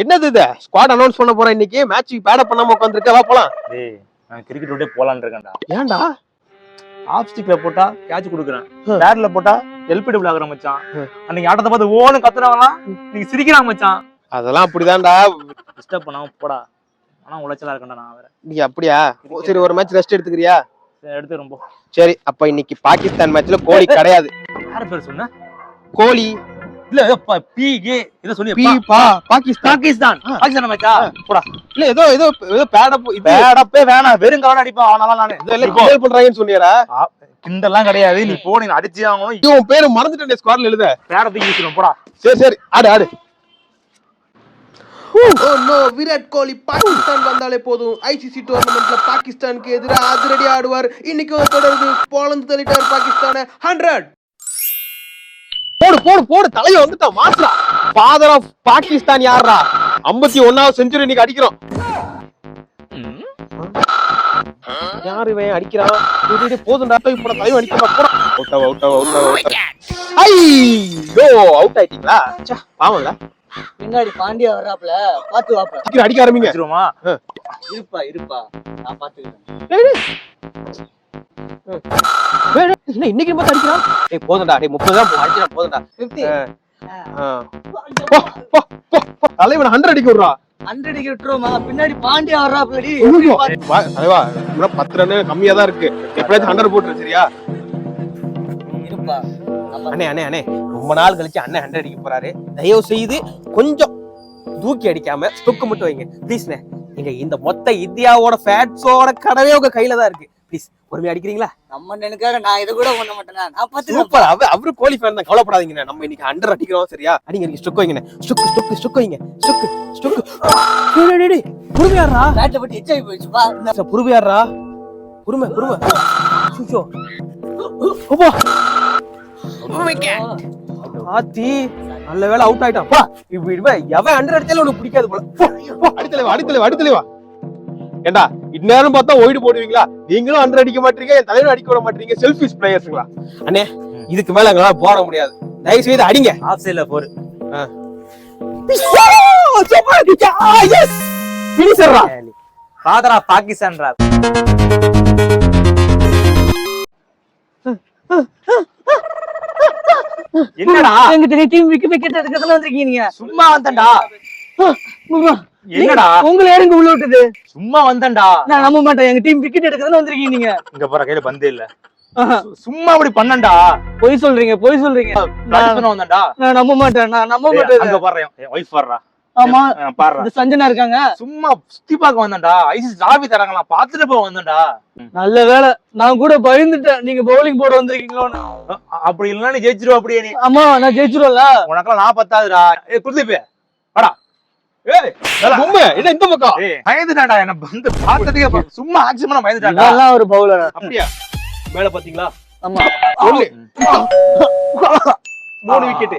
என்னது இது squad announce பண்ண போறேன் இன்னைக்கு மேட்ச் பேட் பண்ணாம உட்கார்ந்திருக்க வா போலாம். டேய் நான் கிரிக்கெட் விட்டே போலான்னு இருக்கேன்டா. ஏன்டா? ஆஃப் ஸ்டிக்ல போட்டா கேட்ச் குடுக்குறேன், பேட்ல போட்டா எல்பிடபிள் ஆகுற மச்சான். அன்னைக்கு ஆட்டத்தை பார்த்து ஓன்னு கத்துறாங்களா, நீங்க சிரிக்கிறாங்க மச்சான். அதெல்லாம் அப்படிதான்டா. டிஸ்டர்ப் பண்ணாம போடா, ஆனா உளைச்சலா இருக்கேன்டா நான் வேற. நீ அப்படியா? சரி ஒரு மேட்ச் ரெஸ்ட் எடுத்துக்கிறியா? எடுத்து ரொம்ப சரி அப்ப இன்னைக்கு பாகிஸ்தான் மேட்ச்ல கோலி கிடையாது. யார பேர் சொன்ன? கோலி இல்ல பிகே இத சொல்லி பாகிஸ்தான் மச்சா போடா. இல்ல ஏதோ ஏதோ ஏதோ பேடப்பே வேணாம், வெறும் கவனம் அடிப்பான். ஆனாலும் நானு இதெல்லாம் கிண்டல் பண்றாங்கன்னு சொன்னியடா. கிண்டல்லாம் கிடையாது, நீ போ, நீ அடிச்சு ஆகணும். உன் பேரு மறந்துட்டேன் ஸ்குவாட்ல எழுத. பேடப்பே யூஸ் போடா. சரி சரி ஆடு ஆடு. விராட் கோலி பாகிஸ்தான் வந்தாலே போதும், ஐசிசி டோர்னமெண்ட்ல பாகிஸ்தானுக்கு எதிராக அதிரடி ஆடுவார். இன்னைக்கு தொடர்ந்து போலந்து தள்ளிட்டார் பாகிஸ்தான. 100 போடு போடு போடு, தலைய வந்துட்டான் மாஸ்டர். ஃபாதர் ஆஃப் பாகிஸ்தான் யாரா? 51வது செஞ்சுரி இன்னைக்கு அடிக்கிறோம். யாரு இவன் அடிக்கிறான்? போதும்டா இப்ப தலைவன் அடிக்கிறா. போடா அவுட் அவுட் அவுட் அவுட். ஐயோ அவுட் ஆயிட்டீங்களா? ச்சே பாவம்டா. பின்னாடி பாண்டியா வர்றாப்ல, பாத்து வாப்பா. அடிக்க ஆரம்பிங்க. இருப்பா இருப்பா, நான் பாத்துக்கிறேன். இன்னைக்கு மட்டும் அடிக்கிறான். ஏய் போதும்டா, டேய் 30 தான் அடிச்சா போதும்டா. 50 தலைவன் 100 அடிக்க விடுறா. 100 அடிக்க விட்டுருமா? பின்னாடி பாண்டியா வர்றாப்லடி. தலைவா இன்னும் 10 ரன் கம்மியா தான் இருக்கு. எப்படியாச்சும் 100 போட்டுரு சரியா? இருப்பா. அண்ணே அண்ணே அண்ணே, ரொம்ப நாள் கழிச்சு அண்ணன் 100 அடிக்க போறாரு. தயவு செய்து கொஞ்சம் தூக்கி அடிக்காம ஸ்டொக்கு மட்டும் வைங்க ப்ளீஸ்ண்ணே. நீங்க இந்த மொத்த இந்தியாவோட ஃபேட்ஸோட கடவே உங்க கையில தான் இருக்கு. ப்ளீஸ் பொறுமையா அடிக்கிறீங்களா? நம்ம நினைக்காக நான் இதை கூட பண்ண மாட்டேனா? நான் பாத்துக்கிறேன். சூப்பர். அவரு கோலி ஃபேன் தான், கவலைப்படாதீங்கண்ணே. நம்ம இன்னைக்கு 100 அடிக்கிறோம் சரியா? அடிங்க ஸ்டொக் வைங்கண்ணே. ஸ்டொக் வைங்க. ஸ்டொக் டேய் பொறுமையாடுறா. பேட்டை பத்தி எச்சாய் போயிடுச்சுப்பா. பொறுமையாடுறா. பொறுமை சுச்சோ. ஓபா ஆத்தி நல்ல வேளை அவுட் ஆயிட்டான். பா இவன் எவன் 100 அடிச்சாலும் உனக்கு பிடிக்காது போல. அடித்தலைவா. ஏண்டா இந்நேரம் பார்த்தா ஒயிடு போடுவீங்களா? நீங்களும் 100 அடிக்க மாட்டீங்க, என் தலைவரும் அடிக்க விட மாட்டீங்க. செல்ஃபிஷ் பிளேயர்ஸ்ங்களா அண்ணே? இதுக்கு மேல எங்களால போட முடியாது. தயவு செய்து அடிங்க. ஆஃப் சைடுல போரு. Father of பாகிஸ்தான்ரா. என்னடா எங்க டீம் விக்கெட் எடுக்கிறதுல வந்திருக்கீங்க? சும்மா வந்தேன்டா. என்னடா உங்களை யாருங்க உள்ள விட்டது? சும்மா வந்தேன்டா. நான் நம்ப மாட்டேன், எங்க டீம் விக்கெட் எடுக்கிறதுல வந்திருக்கீங்க நீங்க. இங்க போற கையில பந்தே இல்ல. சும்மா அப்படி பண்ணண்டா. பொய் சொல்றீங்க. நான் வந்தேன்டா. நான் நம்ப மாட்டேன். அங்க பாறேன், என் வைஃப் வர்றா. ஆமா பாறா, இந்த சஞ்சனா இருக்காங்க. சும்மா சுத்தி பார்க்க வந்தேன்டா. ஐசிசி டிராபி தராங்களா, பாத்துட்டு போக வந்தேன்டா. நல்ல வேளை, நான் கூட பயந்துட்டேன் நீங்க பவுலிங் போட வந்திருக்கீங்களோன்னு. அப்படி இல்லன்னா நீ ஜெயிச்சிருவ. அப்படியே நீ. ஆமா நான் ஜெயிச்சிருவல. உனக்கெல்லாம் நான் பத்தாதுடா. குருதீப் வாடா. ஏய் என்ன இந்த பக்கம்? பயந்துட்டாடா. என்ன வந்து பார்த்ததுக்கே சும்மா ஆக்சன் பண்ண பயந்துட்டாடா. நல்லா ஒரு பவுலர். அப்படியா? மேல பாத்தீங்களா? ஆமா 3 விக்கெட்.